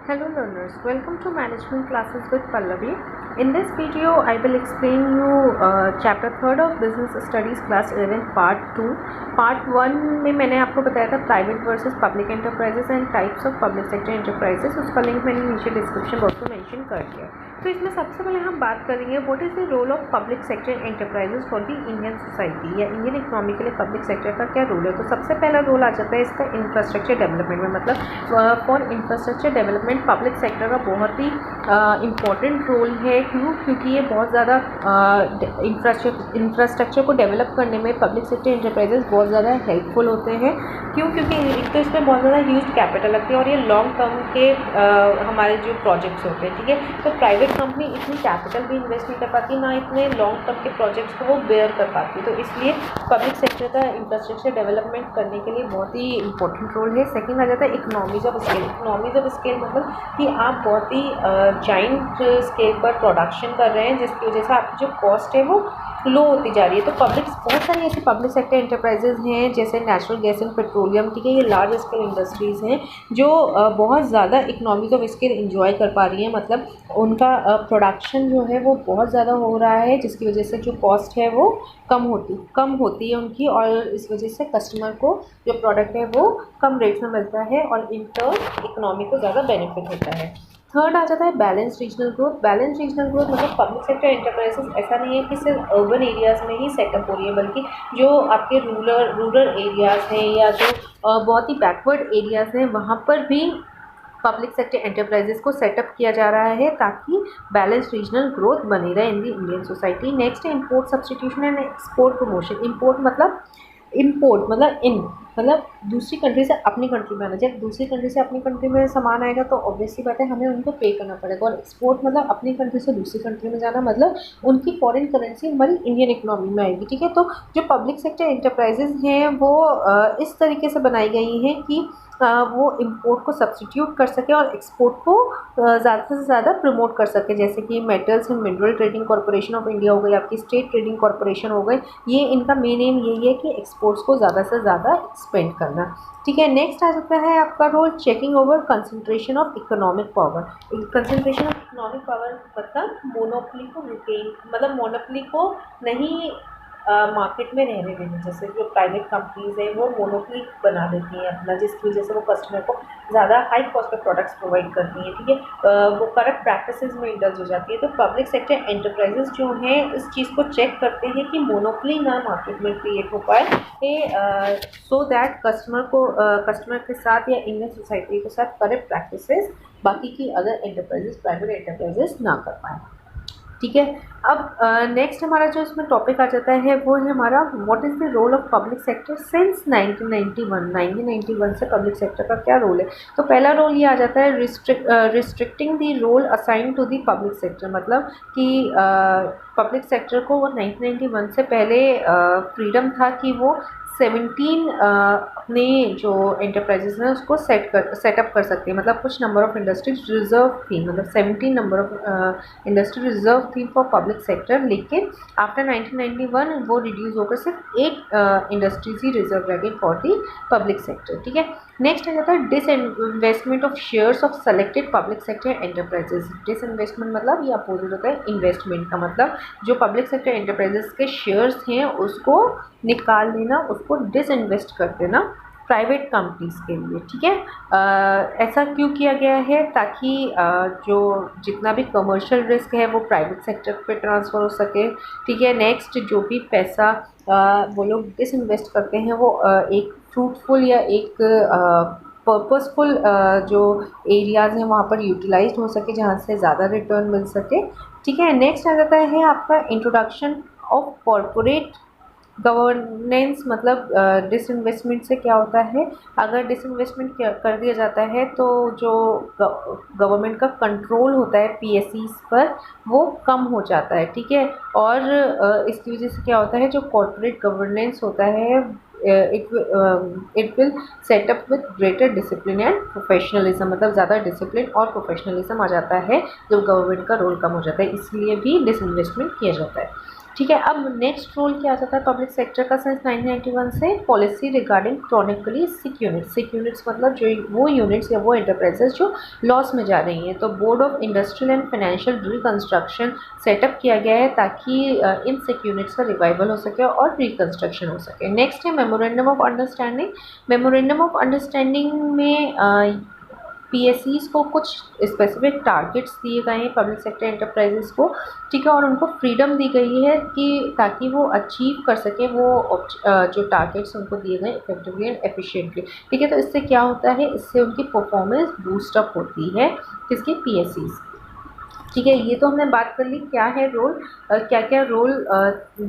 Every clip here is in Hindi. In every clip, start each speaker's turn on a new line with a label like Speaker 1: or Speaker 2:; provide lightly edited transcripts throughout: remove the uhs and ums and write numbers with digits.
Speaker 1: Hello learners, welcome to management classes with Pallavi. In this video, I will explain you chapter 3rd of business studies class 11 part 2. Part 1 में मैंने आपको बताया था private versus public enterprises and types of public sector enterprises. उसका लिंक मैंने नीचे डिस्क्रिप्शन बॉक्स में मेंशन कर दिया. तो इसमें सबसे पहले हम बात करेंगे what is the role of public sector enterprises for the Indian society या इंडियन इकोनॉमी के लिए पब्लिक सेक्टर का क्या रोल है. तो सबसे पहला रोल आ जाता है इसका इंफ्रास्ट्रक्चर डेवलपमेंट में. मतलब for infrastructure development public sector का बहुत ही इम्पॉर्टेंट रोल है. क्योंकि ये बहुत ज़्यादा इंफ्रास्ट्रक्चर को डेवलप करने में पब्लिक सेक्टर एंटरप्राइजेस बहुत ज़्यादा हेल्पफुल होते हैं. क्योंकि एक तो इसमें बहुत ज़्यादा ह्यूज कैपिटल लगती है और ये लॉन्ग टर्म के हमारे जो प्रोजेक्ट्स होते हैं, ठीक है. तो प्राइवेट कंपनी इतनी कैपिटल भी इन्वेस्ट नहीं कर पाती, ना इतने लॉन्ग टर्म के प्रोजेक्ट्स को वो बेयर कर पाती. तो इसलिए पब्लिक सेक्टर का इंफ्रास्ट्रक्चर डेवलपमेंट करने के लिए बहुत ही इंपॉर्टेंट रोल है. सेकंड आ जाता है economies of scale. Economies of scale मतलब कि आप बहुत ही जाइंट स्केल पर प्रोडक्शन कर रहे हैं, जिसकी वजह से आपकी जो कॉस्ट है वो लो होती जा रही है. तो बहुत सारी ऐसी पब्लिक सेक्टर एंटरप्राइजेज हैं जैसे नेचुरल गैस एंड पेट्रोलियम, ठीक है. ये लार्ज स्केल इंडस्ट्रीज़ हैं जो बहुत ज़्यादा इकोनॉमीज ऑफ स्केल इंजॉय कर पा रही हैं. मतलब उनका प्रोडक्शन जो है वो बहुत ज़्यादा हो रहा है, जिसकी वजह से जो कॉस्ट है वो कम होती है उनकी, और इस वजह से कस्टमर को जो प्रोडक्ट है वो कम रेट में मिलता है और इन टर्न इकोनॉमी को ज़्यादा बेनिफिट होता है. थर्ड आ जाता है balance regional growth. Balance regional growth मतलब पब्लिक सेक्टर एंटरप्राइजेस ऐसा नहीं है कि सिर्फ अर्बन एरियाज़ में ही सेटअप हो रही है, बल्कि जो आपके रूरल एरियाज़ हैं या जो बहुत ही बैकवर्ड एरियाज़ हैं वहाँ पर भी पब्लिक सेक्टर एंटरप्राइजेस को सेटअप किया जा रहा है ताकि बैलेंस रीजनल ग्रोथ बनी रहे इन दी इंडियन सोसाइटी. नेक्स्ट है import substitution and export promotion. Import मतलब दूसरी कंट्री से अपनी कंट्री में आना. जब दूसरी कंट्री से अपनी कंट्री में सामान आएगा तो ऑब्वियसली बात है हमें उनको पे करना पड़ेगा. और एक्सपोर्ट मतलब अपनी कंट्री से दूसरी कंट्री में जाना, मतलब उनकी फॉरेन करेंसी हमारी इंडियन इकोनॉमी में आएगी, ठीक है. तो जो पब्लिक सेक्टर एंटरप्राइजेज हैं वो इस तरीके से बनाई गई हैं कि वो इंपोर्ट को सब्सटीट्यूट कर सके और एक्सपोर्ट को ज़्यादा से ज़्यादा प्रमोट कर सके. जैसे कि metals and mineral trading corporation of India हो गई, आपकी स्टेट ट्रेडिंग कॉर्पोरेशन हो गई. ये इनका मेन एम यही है कि एक्सपोर्ट्स को ज़्यादा से ज़्यादा एक्सपेंड करना, ठीक है. नेक्स्ट आ जाता है आपका role checking over concentration of economic power. Concentration of economic power मतलब मोनोपोली को रिटेन, मतलब मोनोपोली को नहीं मार्केट में रहने देना. जैसे जो प्राइवेट कंपनीज हैं वो मोनोपोली बना देती हैं अपना, जिसकी वजह से वो कस्टमर को ज़्यादा हाई कॉस्ट पे प्रोडक्ट्स प्रोवाइड करती हैं, ठीक है. वो करप्ट प्रैक्टिसेस में इंडल्ज हो जाती है. तो पब्लिक सेक्टर एंटरप्राइजेस जो हैं इस चीज़ को चेक करते हैं कि मोनोपोली ना मार्केट में क्रिएट हो पाए, सो दैट कस्टमर के साथ या इंडियन सोसाइटी के साथ करप्ट प्रैक्टिसेस बाकी की अदर एंटरप्राइजेस प्राइवेट एंटरप्राइजेस ना कर पाएँ, ठीक है. अब नेक्स्ट हमारा जो इसमें टॉपिक आ जाता है वो है हमारा what is the role of public sector since 1991 से पब्लिक सेक्टर का क्या रोल है. तो पहला रोल ये आ जाता है restricting the role assign to the public sector. मतलब कि पब्लिक सेक्टर को वो 1991 से पहले फ्रीडम था कि वो 17 अपने जो एंटरप्राइजेस हैं उसको सेटअप कर सकते हैं. मतलब कुछ नंबर ऑफ इंडस्ट्रीज रिजर्व थी, मतलब 17 नंबर ऑफ इंडस्ट्री रिजर्व थी फॉर पब्लिक सेक्टर. लेकिन आफ्टर 1991 वो रिड्यूस होकर सिर्फ 8 इंडस्ट्रीज ही रिजर्व रह गई फॉर दी पब्लिक सेक्टर, ठीक है. नेक्स्ट आ जाता है disinvestment of shares of selected public sector enterprises. Disinvestment मतलब ये अपोजिट होता है इन्वेस्टमेंट का. मतलब जो पब्लिक सेक्टर एंटरप्राइजेस के शेयर्स हैं उसको निकाल देना, उसको डिसइन्वेस्ट कर देना प्राइवेट कंपनीज के लिए, ठीक है. ऐसा क्यों किया गया है ताकि जो जितना भी कमर्शियल रिस्क है वो प्राइवेट सेक्टर पे ट्रांसफ़र हो सके, ठीक है. नेक्स्ट जो भी पैसा वो लोग डिसइन्वेस्ट करते हैं वो एक फ्रूटफुल या एक पर्पसफुल जो एरियाज़ हैं वहाँ पर यूटिलाइज हो सके जहाँ से ज़्यादा रिटर्न मिल सके, ठीक है. नेक्स्ट आ जाता है आपका इंट्रोडक्शन ऑफ कॉरपोरेट गवर्नेंस. मतलब डिसइन्वेस्टमेंट से क्या होता है, अगर डिसइन्वेस्टमेंट कर दिया जाता है तो जो गवर्नमेंट का कंट्रोल होता है पीएसईज पर वो कम हो जाता है, ठीक है. और इसकी वजह से क्या होता है, जो कॉर्पोरेट गवर्नेंस होता है it will set up with greater discipline and professionalism. मतलब ज़्यादा डिसिप्लिन और प्रोफेशनलिज्म आ जाता है जब गवर्नमेंट का रोल कम हो जाता है, इसलिए भी डिसइन्वेस्टमेंट किया जाता है. ठीक है। अब नेक्स्ट रोल क्या आ जाता है पब्लिक सेक्टर का सिंस 1991 से, पॉलिसी रिगार्डिंग क्रॉनिकली सिक यूनिट्स मतलब जो वो यूनिट्स या वो एंटरप्राइजेस जो लॉस में जा रही हैं। तो board of industrial and financial reconstruction setup किया गया है ताकि इन सिक यूनिट्स का रिवाइवल हो सके और रिकंस्ट्रक्शन हो सके। नेक्स्ट है memorandum of understanding. Memorandum of understanding में पीएसईज को कुछ स्पेसिफिक टारगेट्स दिए गए हैं पब्लिक सेक्टर एंटरप्राइजेस को, ठीक है, और उनको फ्रीडम दी गई है कि ताकि वो अचीव कर सके वो जो टारगेट्स उनको दिए गए इफेक्टिवली एंड एफिशिएंटली, ठीक है। तो इससे क्या होता है, इससे उनकी परफॉर्मेंस बूस्टअप होती है किसके, पीएसईज, ठीक है। ये तो हमने बात कर ली क्या है रोल, क्या क्या रोल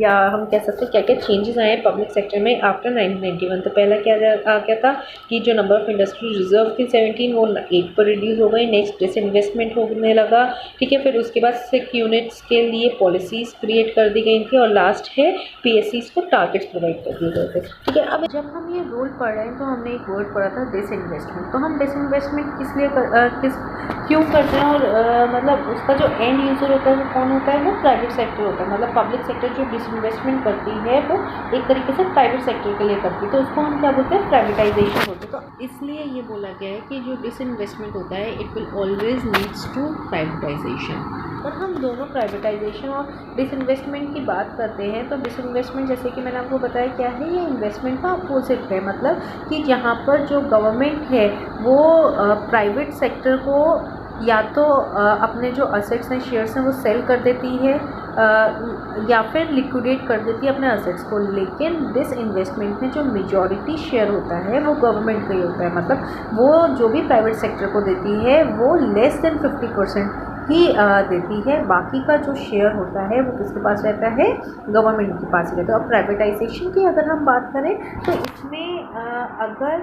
Speaker 1: या हम कह सकते हैं क्या क्या चेंजेस आए हैं पब्लिक सेक्टर में आफ्टर 1991। तो पहला क्या आ गया था कि जो नंबर ऑफ इंडस्ट्री रिजर्व थी 17 वो 8 पर रिड्यूस हो गई। नेक्स्ट डिसइन्वेस्टमेंट होने लगा, ठीक है। फिर उसके बाद सिक यूनिट्स के लिए पॉलिसीज़ क्रिएट कर दी गई थी और लास्ट है पीएसईज को टारगेट्स प्रोवाइड कर दिए गए थे, ठीक है। अब जब हम ये रोल पढ़ रहे हैं तो हमने एक वर्ड पढ़ा था डिसइन्वेस्टमेंट। तो हम डिसइन्वेस्टमेंट किस लिए क्यों करते हैं, और मतलब उसका जो एंड यूज़र होता है वो कौन होता है, वो प्राइवेट सेक्टर होता है। मतलब पब्लिक सेक्टर जो डिसइन्वेस्टमेंट करती है वो एक तरीके से प्राइवेट सेक्टर के लिए करती है, तो उसको हम क्या बोलते हैं, प्राइवेटाइजेशन बोलते हैं। तो इसलिए ये बोला गया है कि जो डिसइन्वेस्टमेंट होता है it will always leads to privatisation. और हम दोनों प्राइवेटाइजेशन और डिसइन्वेस्टमेंट की बात करते हैं तो डिसइन्वेस्टमेंट जैसे कि मैंने आपको बताया क्या है, ये इन्वेस्टमेंट का अपोजिट है। मतलब कि जहाँ पर जो गवर्नमेंट है वो प्राइवेट सेक्टर को या तो अपने जो असेट्स हैं, शेयर्स हैं, वो सेल कर देती है या फिर लिक्विडेट कर देती है अपने असेट्स को। लेकिन डिसइन्वेस्टमेंट में जो मेजॉरिटी शेयर होता है वो गवर्नमेंट का ही होता है। मतलब वो जो भी प्राइवेट सेक्टर को देती है वो लेस देन 50% ही देती है, बाकी का जो शेयर होता है वो किसके पास रहता है, गवर्नमेंट के पास ही रहता है। और प्राइवेटाइजेशन की अगर हम बात करें तो इसमें अगर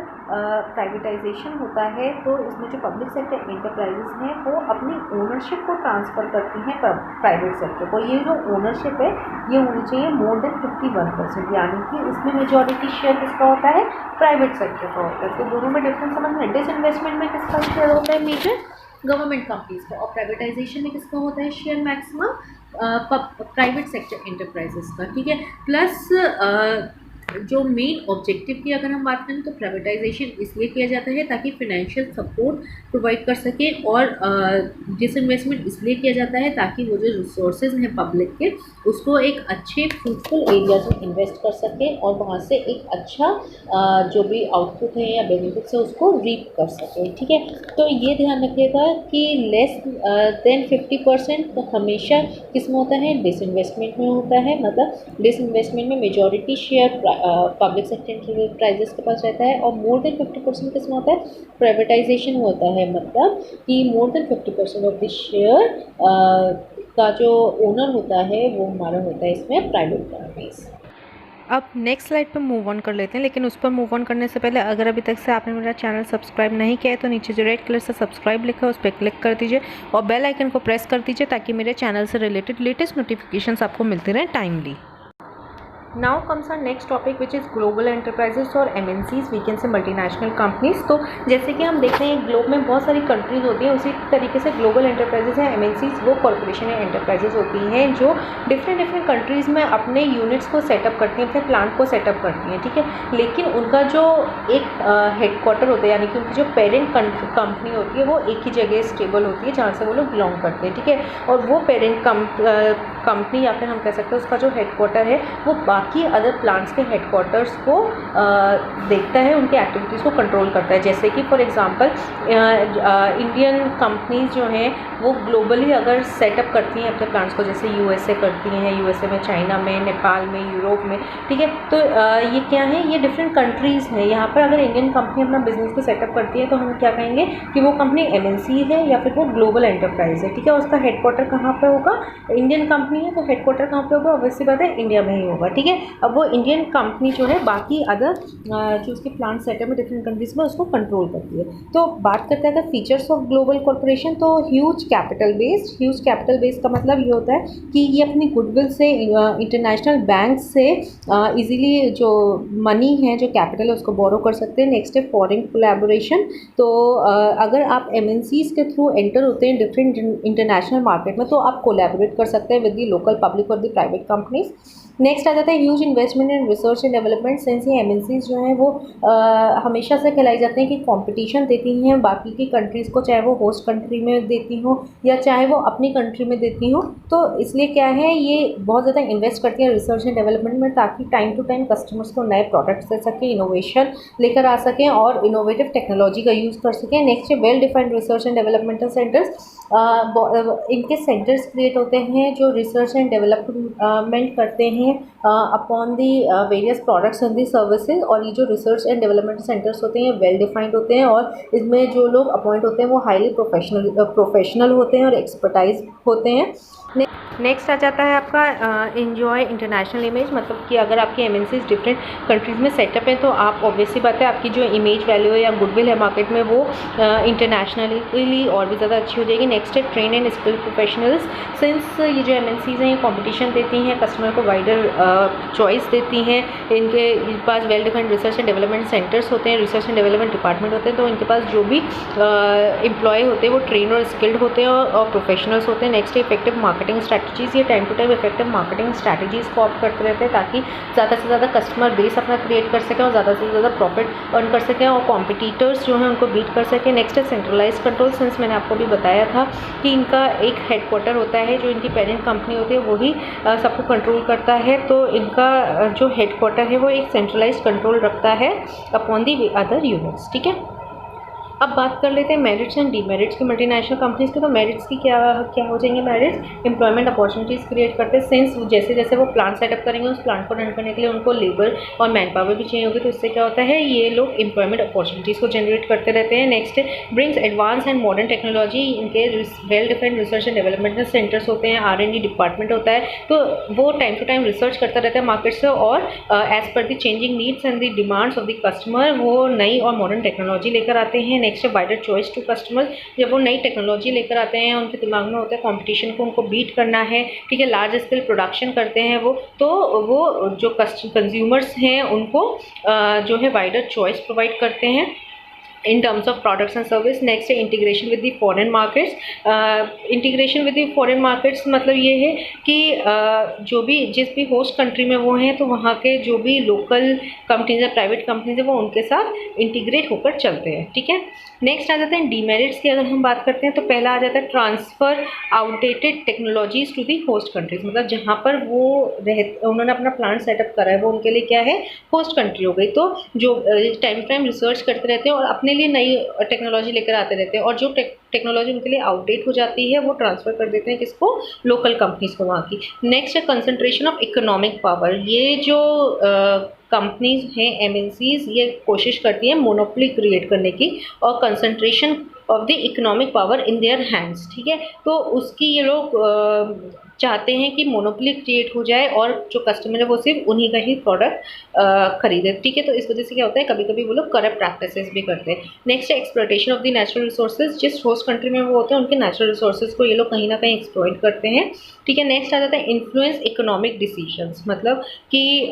Speaker 1: प्राइवेटाइजेशन होता है तो इसमें जो पब्लिक सेक्टर एंटरप्राइजेस हैं वो अपनी ओनरशिप को ट्रांसफ़र करती हैं प्राइवेट सेक्टर को। ये जो ओनरशिप है ये होनी चाहिए मोर देन 51%, यानी कि इसमें मेजॉरिटी शेयर किसका होता है, प्राइवेट सेक्टर का होता है। तो दोनों में डिफरेंस समझ में, डिसइन्वेस्टमेंट में किसका शेयर होता है, मेजर गवर्नमेंट कंपनीज का, और प्राइवेटाइजेशन में किसका होता है share, maximum private sector enterprises का, ठीक है। प्लस जो मेन ऑब्जेक्टिव की अगर हम बात करें तो प्राइवेटाइजेशन इसलिए किया जाता है ताकि फाइनेंशियल सपोर्ट प्रोवाइड कर सके, और डिसइन्वेस्टमेंट इसलिए किया जाता है ताकि वो जो रिसोर्सेज हैं पब्लिक के उसको एक अच्छे फ्रूटफुल एरियाज में इन्वेस्ट कर सके और वहाँ से एक अच्छा जो भी आउटपुट है या बेनिफिट्स है उसको रीप कर सके, ठीक है। तो ये ध्यान रखिएगा कि लेस देन 50% तो हमेशा किस में होता है, डिसइन्वेस्टमेंट में होता है। मतलब डिसइन्वेस्टमेंट में majority share public sector enterprises के पास रहता है और मोर देन 50% किस में होता है, प्राइवेटाइजेशन होता है। मतलब कि more than 50% of the share का जो ओनर होता है वो हमारा होता है इसमें प्राइवेट कंपनीज। अब नेक्स्ट स्लाइड पर मूव ऑन कर लेते हैं, लेकिन उस पर मूव ऑन करने से पहले अगर अभी तक से आपने मेरा चैनल सब्सक्राइब नहीं किया है तो नीचे जो रेड कलर से सब्सक्राइब लिखा है उस पर क्लिक कर दीजिए और बेल आइकन को प्रेस कर दीजिए ताकि मेरे चैनल से रिलेटेड लेटेस्ट नोटिफिकेशंस आपको मिलते रहें timely. Now comes our next topic which is global enterprises और MNCs, we can say multinational companies. तो जैसे कि हम देख रहे हैं ग्लोब में बहुत सारी कंट्रीज होती हैं, उसी तरीके से ग्लोबल एंटरप्राइजेस हैं एमएनसीज, वो कॉर्पोरेशन या एंटरप्राइजेस होती हैं जो डिफरेंट कंट्रीज़ में अपने यूनिट्स को सेटअप करती हैं, अपने प्लांट को सेटअप करती हैं, ठीक है। लेकिन उनका जो एक हेडक्वार्टर होता है यानी कि उनकी जो पेरेंट कंपनी होती है वो एक ही जगह स्टेबल होती है जहाँ से वो लोग बिलोंग करते हैं, ठीक है। और वो पेरेंट कंपनी या फिर हम कह सकते हैं उसका जो हेडक्वार्टर है वो बाकी अदर प्लांट्स के हेडक्वार्टर्स को देखता है, उनके एक्टिविटीज़ को कंट्रोल करता है। जैसे कि फॉर एग्जांपल इंडियन कंपनीज जो हैं वो ग्लोबली अगर सेटअप करती हैं अपने प्लांट्स को, जैसे यूएसए करती हैं, यूएसए में, चाइना में, नेपाल में, यूरोप में, ठीक है। तो ये क्या है, ये डिफरेंट कंट्रीज़ हैं। यहाँ पर अगर इंडियन कंपनी अपना बिजनेस को सेटअप करती है तो हम क्या कहेंगे कि वो कंपनी एमएनसी है या फिर वो ग्लोबल एंटरप्राइज है, ठीक है। उसका हेडक्वार्टर कहाँ पर होगा, इंडियन कंपनी है तो हेडक्वार्टर कहाँ पर होगा, ऑब्वियसली बात है इंडिया में ही होगा, ठीक है। अब वो इंडियन कंपनी जो है बाकी अदर जो उसके प्लांट सेटअप में डिफरेंट कंट्रीज में उसको कंट्रोल करती है। तो बात करते हैं अगर फीचर्स ऑफ ग्लोबल कॉर्पोरेशन, तो ह्यूज कैपिटल बेस का मतलब ये होता है कि ये अपनी गुडविल से इंटरनेशनल बैंक से इजीली जो मनी है, जो कैपिटल है उसको बोरो कर सकते हैं। नेक्स्ट है फॉरेन कोलैबोरेशन। तो अगर आप एमएनसीज के थ्रू एंटर होते हैं डिफरेंट इंटरनेशनल मार्केट में तो आप कोलैबोरेट कर सकते हैं विद दी लोकल पब्लिक और दी प्राइवेट कंपनीज। नेक्स्ट आ जाता है huge investment in research and development. Since ये एमएनसीज जो हैं वो हमेशा से कहलाई जाते हैं कि कंपटीशन देती हैं बाकी की कंट्रीज़ को, चाहे वो होस्ट कंट्री में देती हो या चाहे वो अपनी कंट्री में देती हो। तो इसलिए क्या है, ये बहुत ज़्यादा इन्वेस्ट करती है रिसर्च एंड डेवलपमेंट में, ताकि टाइम टू टाइम कस्टमर्स को नए प्रोडक्ट्स दे सकें, इनोवेशन लेकर आ सकें और इनोवेटिव टेक्नोलॉजी का यूज़ कर सकें। नेक्स्ट है well defined research and developmental centres. इनके सेंटर्स क्रिएट होते हैं जो रिसर्च एंड डेवलपमेंट करते हैं upon the various products and the services. और ये जो रिसर्च एंड डेवलपमेंट सेंटर्स होते हैं वेल डिफाइंड होते हैं और इसमें जो लोग अपॉइंट होते हैं वो हाईली प्रोफेशनल होते हैं और एक्सपर्टाइज होते हैं। नेक्स्ट आ जाता है आपका एंजॉय इंटरनेशनल इमेज, मतलब कि अगर आपकी एमएनसीज डिफरेंट कंट्रीज़ में सेटअप है तो आप ऑब्वियसली बात है आपकी जो इमेज वैल्यू है या गुडविल है मार्केट में वो इंटरनेशनली और भी ज़्यादा अच्छी हो जाएगी। नेक्स्ट है train and skill professionals. Since ये जो एमएनसीज हैं ये कॉम्पिटिशन देती हैं, कस्टमर को वाइडर चॉइस देती हैं, इनके पास well defined research and development centres होते हैं, रिसर्च एंड डेवलपमेंट डिपार्टमेंट होते हैं, तो इनके पास जो भी एम्प्लॉय होते हैं वो ट्रेन और स्किल्ड होते हैं और प्रोफेशनल्स होते हैं। नेक्स्ट है इफेक्टिव मार्केटिंग स्ट्रैटेजीज़। ये time to time effective marketing strategies को ऑप्ट करते रहते हैं ताकि ज़्यादा से ज़्यादा कस्टमर बेस अपना क्रिएट कर सकें और ज़्यादा से ज़्यादा प्रॉफिट अर्न कर सकें और कॉम्पिटिटर्स जो हैं उनको बीट कर सकें। नेक्स्ट है सेंट्रलाइज कंट्रोल। सिंस मैंने आपको भी बताया था कि इनका एक हेडक्वार्टर होता है, जो इनकी पेरेंट कंपनी होती है वही सबको कंट्रोल करता है, तो इनका जो हेडक्वार्टर है वो एक सेंट्रलाइज कंट्रोल रखता है अपॉन दी अदर यूनिट्स। ठीक है, अब बात कर लेते हैं मेरिट्स एंड डीमेरिट्स की मल्टीनेशनल कंपनीज के। तो मेरिट्स की क्या हो जाएंगे मेरिट्स? एम्प्लॉयमेंट अपॉर्चुनिटीज़ क्रिएट करते हैं। सिंस जैसे जैसे वो प्लांट सेटअप करेंगे उस प्लांट को रन करने के लिए उनको लेबर और मैन पावर भी चाहिए होगी, तो इससे क्या होता है ये लोग एम्प्लॉयमेंट अपॉर्चुनिटीज़ को जनरेट करते रहते हैं। Next brings advance and modern technology. इनके well defined research and development centres होते हैं, R&D डिपार्टमेंट होता है, तो वो टाइम टू टाइम रिसर्च करता रहता है मार्केट से और as per the changing needs and the demands of the customer वो नई और मॉडर्न टेक्नोलॉजी लेकर आते हैं। नेक्स्ट है वाइडर चॉइस टू कस्टमर्स। जब वो नई टेक्नोलॉजी लेकर आते हैं उनके दिमाग में होता है कंपटीशन को उनको बीट करना है, ठीक है, लार्ज स्केल प्रोडक्शन करते हैं वो, तो वो जो कंज्यूमर्स हैं उनको जो है वाइडर चॉइस प्रोवाइड करते हैं in terms of products and service. Next है integration with the foreign markets. Integration with the foreign markets मतलब ये है कि जो भी जिस भी होस्ट कंट्री में वो हैं तो वहाँ के जो भी लोकल कंपनीज है, प्राइवेट कंपनीज है, वो उनके साथ इंटीग्रेट होकर चलते हैं। ठीक है, नेक्स्ट आ जाते हैं डीमेरिट्स की। अगर हम बात करते हैं तो पहला आ जाता है transfer outdated technologies to the host countries. मतलब जहाँ पर वो उन्होंने अपना प्लांट सेटअप करा है वो उनके लिए क्या है, होस्ट कंट्री हो गई, तो जो टाइम टू टाइम रिसर्च करते रहते हैं और अपने लिए नई टेक्नोलॉजी लेकर आते रहते हैं और जो टेक्नोलॉजी उनके लिए आउटडेट हो जाती है वो ट्रांसफ़र कर देते हैं किसको, लोकल कंपनीज को वहाँ की। नेक्स्ट है कंसंट्रेशन ऑफ इकोनॉमिक पावर। ये जो कंपनीज हैं एमएनसीज ये कोशिश करती हैं मोनोपोली क्रिएट करने की और concentration of the economic power in their hands. ठीक है, तो उसकी ये लोग चाहते हैं कि मोनोपोली क्रिएट हो जाए और जो कस्टमर है वो सिर्फ उन्हीं का ही प्रोडक्ट खरीदे। ठीक है, तो इस वजह से क्या होता है कभी कभी वो लोग करप्ट प्रैक्टिसेस भी करते हैं। नेक्स्ट है exploitation of the natural resources. जिस होस्ट कंट्री में वो होते हैं उनके नेचुरल रिसोर्सेज को ये लोग कहीं ना कहीं एक्सप्लॉइट करते हैं। ठीक है, नेक्स्ट आ जाता है इन्फ्लुएंस इकोनॉमिक डिसीजंस। मतलब कि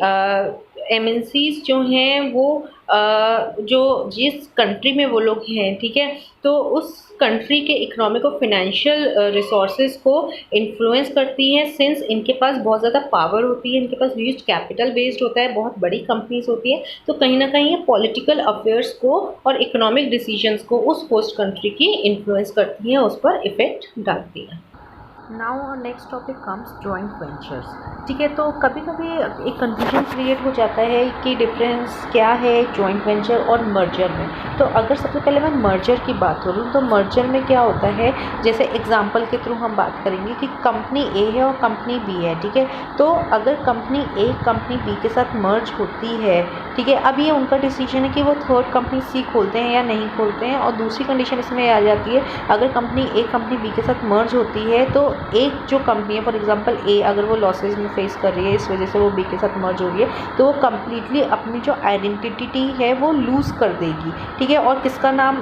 Speaker 1: एमएनसीज जो हैं वो जो जिस कंट्री में वो लोग हैं, ठीक है, तो उस कंट्री के इकोनॉमिक और फिनेंशियल रिसोर्सेज को इन्फ्लुएंस करती हैं। सिंस इनके पास बहुत ज़्यादा पावर होती है, इनके पास ह्यूज कैपिटल बेस्ड होता है, बहुत बड़ी कंपनीज होती है, तो कहीं ना कहीं ये पॉलिटिकल अफेयर्स को और इकोनॉमिक डिसीजंस को उस होस्ट कंट्री की इन्फ्लुएंस करती हैं, उस पर इफेक्ट डालती हैं। Now next topic comes joint ventures. ठीक है, तो कभी कभी एक कन्फ्यूजन क्रिएट हो जाता है कि डिफरेंस क्या है जॉइंट वेंचर और मर्जर में। तो अगर सबसे पहले मैं मर्जर की बात करूँ तो मर्जर में क्या होता है, जैसे एग्जांपल के थ्रू हम बात करेंगे कि कंपनी ए है और कंपनी बी है। ठीक है, तो अगर कंपनी ए कंपनी बी के साथ मर्ज होती है, ठीक है, अब ये उनका डिसीजन है कि वो थर्ड कंपनी सी खोलते हैं या नहीं खोलते हैं। और दूसरी कंडीशन इसमें आ जाती है, अगर कंपनी ए कंपनी बी के साथ मर्ज होती है तो एक जो कंपनी है, फॉर एग्जांपल ए, अगर वो लॉसेज में फेस कर रही है इस वजह से वो बी के साथ मर्ज हो रही है, तो वो कम्प्लीटली अपनी जो आइडेंटिटी है वो लूज़ कर देगी। ठीक है, और किसका नाम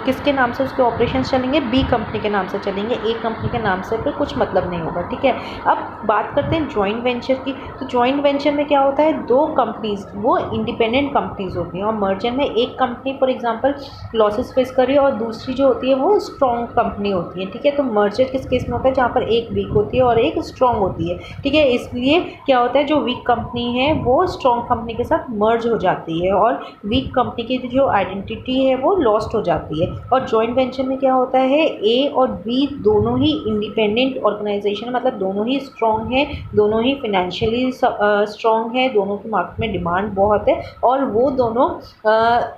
Speaker 1: किसके नाम से उसके ऑपरेशन चलेंगे, बी कंपनी के नाम से चलेंगे, ए कंपनी के नाम से फिर कुछ मतलब नहीं होगा। ठीक है, अब बात करते हैं जॉइंट वेंचर की। तो जॉइंट वेंचर में क्या होता है, दो कंपनीज वो इंडिपेंडेंट कंपनीज होती हैं। और मर्जर में एक company for example losses face कर रही है और दूसरी जो होती है वो स्ट्रॉन्ग कंपनी होती है, ठीक है। तो मर्जर किस केस में होता है, जहाँ पर एक वीक होती है और एक स्ट्रॉन्ग होती है, ठीक है। इसलिए क्या होता है, जो वीक कंपनी है वो स्ट्रॉन्ग कंपनी के साथ मर्ज हो जाती है और वीक कंपनी की जो आइडेंटिटी है वो लॉस्ट हो जाती है। और जॉइंट वेंचर में क्या होता है, ए और बी दोनों ही इंडिपेंडेंट ऑर्गेनाइजेशन, मतलब दोनों ही स्ट्रॉन्ग है, दोनों ही फाइनेंशियली स्ट्रॉन्ग है, दोनों की मार्केट में डिमांड बहुत है, और वो दोनों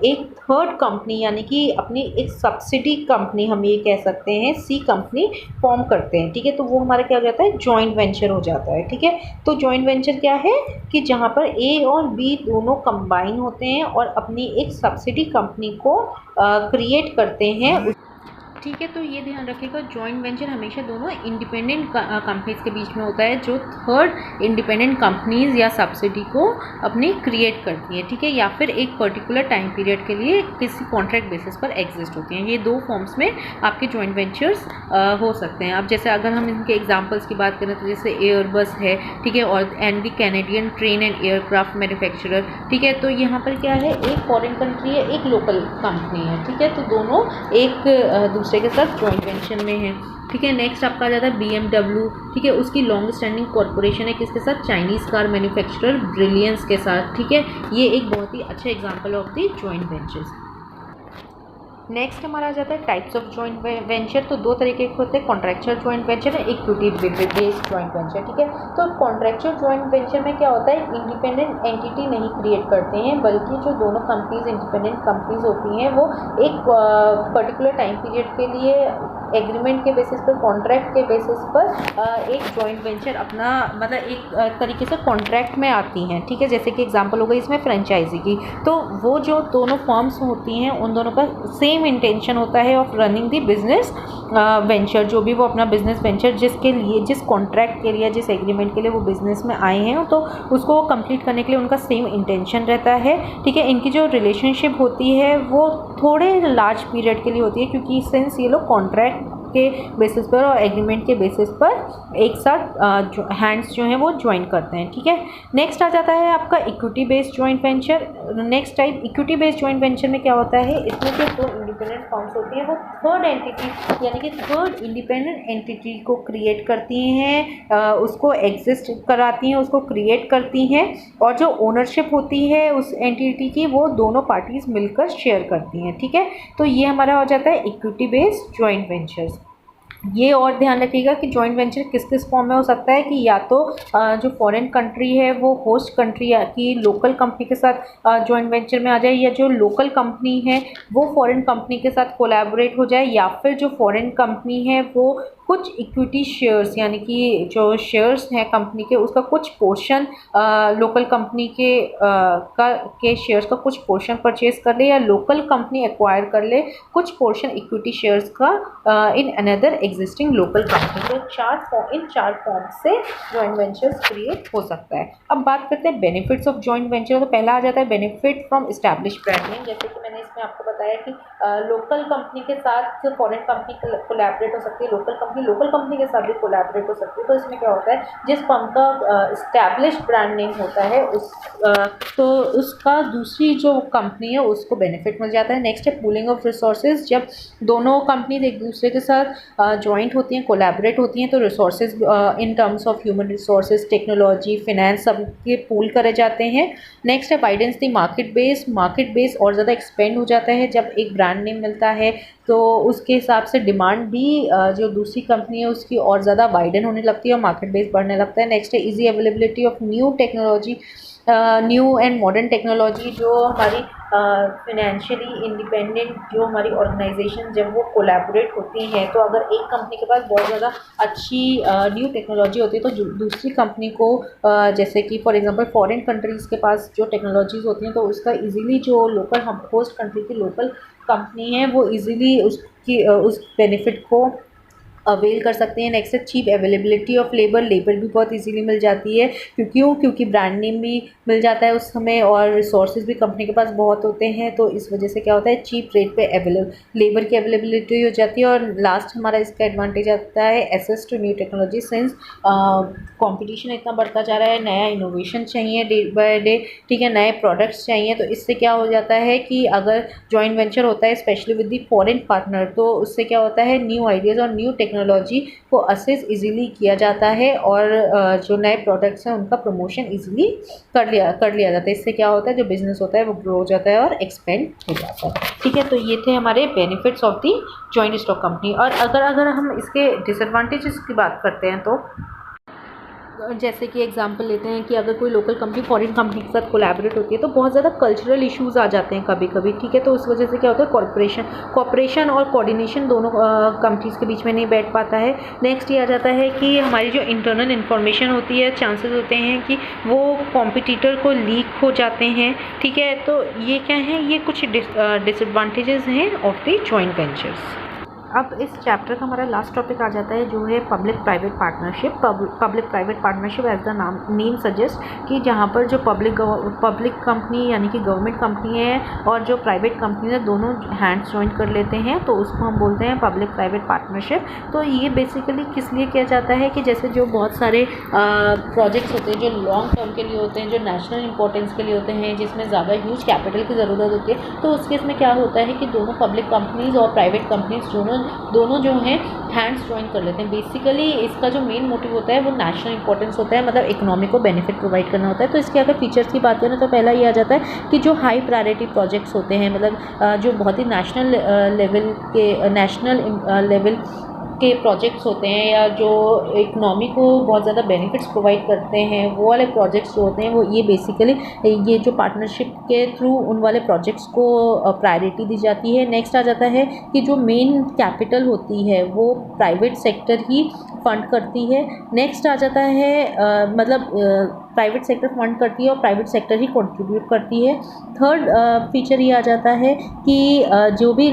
Speaker 1: एक थर्ड कंपनी यानी कि अपनी एक सब्सिडी कंपनी हम ये कह सकते हैं, सी कंपनी फॉर्म करते हैं, ठीक है। तो वो हमारा क्या हो जाता है, जॉइंट वेंचर हो जाता है, ठीक है। तो जॉइंट वेंचर क्या है कि जहाँ पर ए और बी दोनों कंबाइन होते हैं और अपनी एक सब्सिडी कंपनी को क्रिएट करते हैं, ठीक है। तो ये ध्यान रखिएगा, जॉइंट वेंचर हमेशा दोनों इंडिपेंडेंट कंपनीज के बीच में होता है, जो थर्ड इंडिपेंडेंट कंपनीज या सब्सिडी को अपनी क्रिएट करती है, ठीक है, या फिर एक पर्टिकुलर टाइम पीरियड के लिए किसी कॉन्ट्रैक्ट बेसिस पर एग्जिस्ट होती हैं। ये दो फॉर्म्स में आपके जॉइंट वेंचर्स हो सकते हैं। अब जैसे अगर हम इनके एग्जाम्पल्स की बात करें तो जैसे एयरबस है, ठीक है, और and the Canadian train and aircraft manufacturer, ठीक है। तो यहाँ पर क्या है, एक फॉरेन कंट्री है, एक लोकल कंपनी है, ठीक है। तो दोनों एक दूसरे के साथ जॉइंट वेंचर में है, ठीक है। नेक्स्ट आपका आ जाता है BMW, ठीक है, उसकी लॉन्ग स्टैंडिंग कॉर्पोरेशन है किसके साथ, चाइनीज़ कार मैन्युफैक्चरर ब्रिलियंस के साथ, ठीक है। ये एक बहुत ही अच्छा example of the joint ventures. Next हमारा आ जाता है टाइप्स ऑफ जॉइंट वेंचर। तो दो तरीके के होते हैं, कॉन्ट्रैक्चुअल जॉइंट वेंचर है, इक्विटी बेस्ड जॉइंट वेंचर, ठीक है। तो कॉन्ट्रैक्चुअल जॉइंट वेंचर में क्या होता है, इंडिपेंडेंट एंटिटी नहीं क्रिएट करते हैं, बल्कि जो दोनों कंपनीज इंडिपेंडेंट कंपनीज होती हैं वो एक पर्टिकुलर टाइम पीरियड के लिए एग्रीमेंट के बेसिस पर, कॉन्ट्रैक्ट के बेसिस पर एक जॉइंट वेंचर अपना मतलब एक तरीके से कॉन्ट्रैक्ट में आती हैं, ठीक है। जैसे कि एग्जांपल हो गई इसमें फ्रेंचाइजी की, तो वो जो दोनों फर्म्स होती हैं उन दोनों का सेम इंटेंशन होता है of running the business venture, जो भी वो अपना बिजनेस वेंचर जिसके लिए, जिस कॉन्ट्रैक्ट के लिए, जिस एग्रीमेंट के लिए वो बिजनेस में आए हैं, तो उसको कंप्लीट करने के लिए उनका सेम इंटेंशन रहता है, ठीक है। इनकी जो रिलेशनशिप होती है वो थोड़े लार्ज पीरियड के लिए होती है, क्योंकि सिंस ये लोग कॉन्ट्रैक्ट के बेसिस पर और एग्रीमेंट के बेसिस पर एक साथ हैंड्स जो हैं वो ज्वाइन करते हैं, ठीक है। नेक्स्ट आ जाता है आपका equity based joint venture. Next type equity based joint venture में क्या होता है, इसमें जो दो इंडिपेंडेंट फर्म्स होती हैं वो थर्ड एंटिटी यानी कि थर्ड इंडिपेंडेंट एंटिटी को क्रिएट करती हैं, उसको एग्जिस्ट कराती हैं, उसको क्रिएट करती हैं, और जो ओनरशिप होती है उस एंटिटी की वो दोनों पार्टीज मिलकर शेयर करती हैं, ठीक है। तो ये हमारा हो जाता है इक्विटी बेस्ड जॉइंट वेंचर्स। ये और ध्यान रखिएगा कि जॉइंट वेंचर किस किस फॉर्म में हो सकता है, कि या तो जो फॉरेन कंट्री है वो होस्ट कंट्री की लोकल कंपनी के साथ जॉइंट वेंचर में आ जाए, या जो लोकल कंपनी है वो फॉरेन कंपनी के साथ कोलैबोरेट हो जाए, या फिर जो फॉरेन कंपनी है वो कुछ इक्विटी शेयर्स यानी कि जो शेयर्स हैं कंपनी के उसका कुछ पोर्शन लोकल कंपनी के शेयर्स का कुछ पोर्शन परचेज कर ले, या लोकल कंपनी एक्वायर कर ले कुछ पोर्शन इक्विटी शेयर्स का in another existing local company. तो इन चार फॉर्म से जॉइंट वेंचर्स क्रिएट हो सकता है। अब बात करते हैं बेनिफिट्स ऑफ जॉइंट वेंचर। तो पहला आ जाता है बेनिफिट फ्रॉम एस्टैब्लिश ब्रांडिंग। जैसे कि मैंने इसमें आपको बताया कि लोकल कंपनी के साथ फॉरेन कंपनी कोलैबोरेट हो सकती है, लोकल कंपनी के साथ भी कोलैबोरेट हो सकती है। तो इसमें क्या होता है, जिस फर्म का एस्टैब्लिश ब्रांड नेम होता है तो उसका दूसरी जो कंपनी है उसको बेनिफिट मिल जाता है। नेक्स्ट है पूलिंग ऑफ रिसोर्सेज। जब दोनों कंपनीज एक दूसरे के साथ जॉइंट होती हैं, कोलैबोरेट होती हैं, तो resources in terms of human resources, technology, finance सब के पूल करे जाते हैं। नेक्स्ट है वाइडेंस द मार्केट बेस और ज़्यादा एक्सपेंड हो जाता है। जब एक ब्रांड नेम मिलता है तो उसके हिसाब से डिमांड भी जो दूसरी कंपनी है उसकी और ज़्यादा वाइडन होने लगती है और मार्केट बेस बढ़ने लगता है। नेक्स्ट है easy availability of new technology, new and modern technology. जो हमारी फिनेंशियली इंडिपेंडेंट जो हमारी ऑर्गेनाइजेशन जब वो कोलैबोरेट होती हैं, तो अगर एक कंपनी के पास बहुत ज़्यादा अच्छी न्यू टेक्नोलॉजी होती है तो दूसरी कंपनी को जैसे कि फॉर एग्जांपल फॉरेन कंट्रीज़ के पास जो टेक्नोलॉजीज़ होती हैं तो उसका इजीली जो लोकल हम होस्ट कंट्री की लोकल कंपनी है वो इजीली उस बेनिफिट को अवेल कर सकते हैं। नेक्स्ट है cheap availability of labour, labour भी बहुत इजीली मिल जाती है क्योंकि ब्रांड नेम भी मिल जाता है उस समय और रिसोर्सेज भी कंपनी के पास बहुत होते हैं, तो इस वजह से क्या होता है चीप रेट पे लेबर की अवेलेबिलिटी हो जाती है। और लास्ट हमारा इसका एडवांटेज आता है access to new technology, since competition इतना बढ़ता जा रहा है, नया इनोवेशन चाहिए डे बाय डे, ठीक है, नए प्रोडक्ट्स चाहिए, तो इससे क्या हो जाता है कि अगर जॉइंट वेंचर होता है specially with the foreign partner, तो उससे क्या होता है न्यू आइडियाज़ और न्यू टेक्नोलॉजी को असेस इजीली किया जाता है और जो नए प्रोडक्ट्स हैं उनका प्रमोशन इजीली कर लिया जाता है। इससे क्या होता है जो बिजनेस होता है वो ग्रो हो जाता है और एक्सपेंड हो जाता है, ठीक है। तो ये थे हमारे benefits of the joint stock company. और अगर हम इसके डिसएडवांटेजेस की बात करते हैं तो जैसे कि एग्जांपल लेते हैं कि अगर कोई लोकल कंपनी फॉरेन कंपनी के साथ कोलैबोरेट होती है तो बहुत ज़्यादा कल्चरल इश्यूज़ आ जाते हैं कभी कभी, ठीक है। तो उस वजह से क्या होता है कॉपरेशन और कोऑर्डिनेशन दोनों कंपनीज़ के बीच में नहीं बैठ पाता है। नेक्स्ट ये आ जाता है कि हमारी जो इंटरनल इन्फॉर्मेशन होती है, चांसेस होते हैं कि वो कॉम्पिटिटर को लीक हो जाते हैं, ठीक है। तो ये क्या है, ये कुछ डिसएडवांटेजेस हैं ऑफ द जॉइंट वेंचर्स। अब इस चैप्टर का हमारा लास्ट टॉपिक आ जाता है जो है public private partnership. Public private partnership as the name suggest कि जहाँ पर जो पब्लिक कंपनी यानी कि गवर्नमेंट कंपनी है और जो प्राइवेट कंपनी है दोनों हैंड्स ज्वाइन कर लेते हैं, तो उसको हम बोलते हैं पब्लिक प्राइवेट पार्टनरशिप। तो ये बेसिकली किस लिए किया जाता है कि जैसे जो बहुत सारे प्रोजेक्ट्स होते हैं जो लॉन्ग टर्म के लिए होते हैं, जो नेशनल इंपॉर्टेंस के लिए होते हैं, जिसमें ज़्यादा ह्यूज कैपिटल की ज़रूरत होती है, तो उस केस में क्या होता है कि दोनों पब्लिक कंपनीज और प्राइवेट कंपनीज दोनों जो हैं हैंड्स ज्वाइन कर लेते हैं। बेसिकली इसका जो मेन मोटिव होता है वो नेशनल इंपॉर्टेंस होता है, मतलब इकोनॉमी को बेनिफिट प्रोवाइड करना होता है। तो इसके अगर फीचर्स की बात करें तो पहला ये आ जाता है कि जो हाई प्रायोरिटी प्रोजेक्ट्स होते हैं, मतलब जो बहुत ही नेशनल लेवल के प्रोजेक्ट्स होते हैं या जो इकनॉमी को बहुत ज़्यादा बेनिफिट्स प्रोवाइड करते हैं, वो वाले प्रोजेक्ट्स जो होते हैं वो ये बेसिकली ये जो पार्टनरशिप के थ्रू उन वाले प्रोजेक्ट्स को प्रायोरिटी दी जाती है। नेक्स्ट आ जाता है कि जो मेन कैपिटल होती है वो प्राइवेट सेक्टर ही फंड करती है। नेक्स्ट आ जाता है मतलब प्राइवेट सेक्टर फंड करती है और प्राइवेट सेक्टर ही कंट्रीब्यूट करती है। थर्ड फीचर ये आ जाता है कि जो भी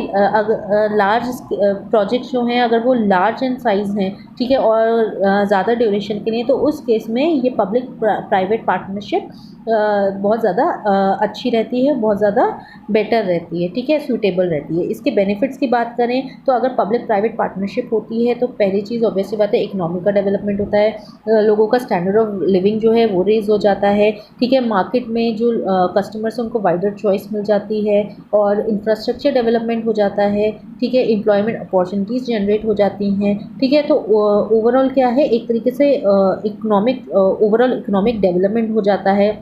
Speaker 1: लार्ज प्रोजेक्ट्स जो हैं अगर वो लार्ज एंड साइज़ हैं, ठीक है, और ज़्यादा ड्यूरेशन के लिए, तो उस केस में ये पब्लिक प्राइवेट पार्टनरशिप बहुत ज़्यादा अच्छी रहती है, बहुत ज़्यादा बेटर रहती है, ठीक है, सूटेबल रहती है। इसके बेनिफिट्स की बात करें तो अगर पब्लिक प्राइवेट पार्टनरशिप होती है तो पहली चीज़ ऑब्वियसली बात है इकोनॉमी का डेवलपमेंट होता है, लोगों का स्टैंडर्ड ऑफ लिविंग जो है वो रेज हो जाता है, ठीक है, मार्केट में जो कस्टमर्स हैं उनको वाइडर चॉइस मिल जाती है और इंफ्रास्ट्रक्चर डेवलपमेंट हो जाता है, ठीक है, एम्प्लॉयमेंट अपॉर्चुनिटीज़ जनरेट हो जाती हैं, ठीक है। तो ओवरऑल क्या है, एक तरीके से ओवरऑल इकोनॉमिक डेवलपमेंट हो जाता है,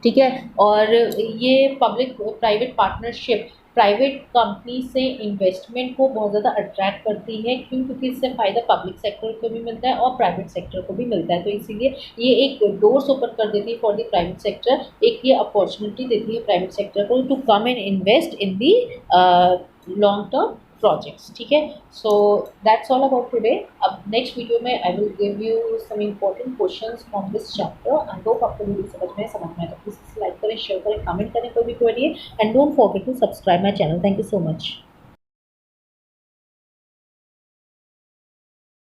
Speaker 1: ठीक है। और ये public private partnership private company से इन्वेस्टमेंट को बहुत ज़्यादा अट्रैक्ट करती है, क्योंकि इससे फ़ायदा पब्लिक सेक्टर को भी मिलता है और प्राइवेट सेक्टर को भी मिलता है। तो इसीलिए ये एक डोर्स ओपन कर देती है फॉर द प्राइवेट सेक्टर, एक ये अपॉर्चुनिटी देती है प्राइवेट सेक्टर को to come and invest in the long term projects, ठीक है। So that's all about today. अब नेक्स्ट वीडियो में I will give you some important questions from this chapter. I hope आपको वीडियो समझ में आए तो प्लीज लाइक करें, शेयर करें, कमेंट करें कोई भी क्वेरी है, and don't forget to subscribe my channel. Thank you so much.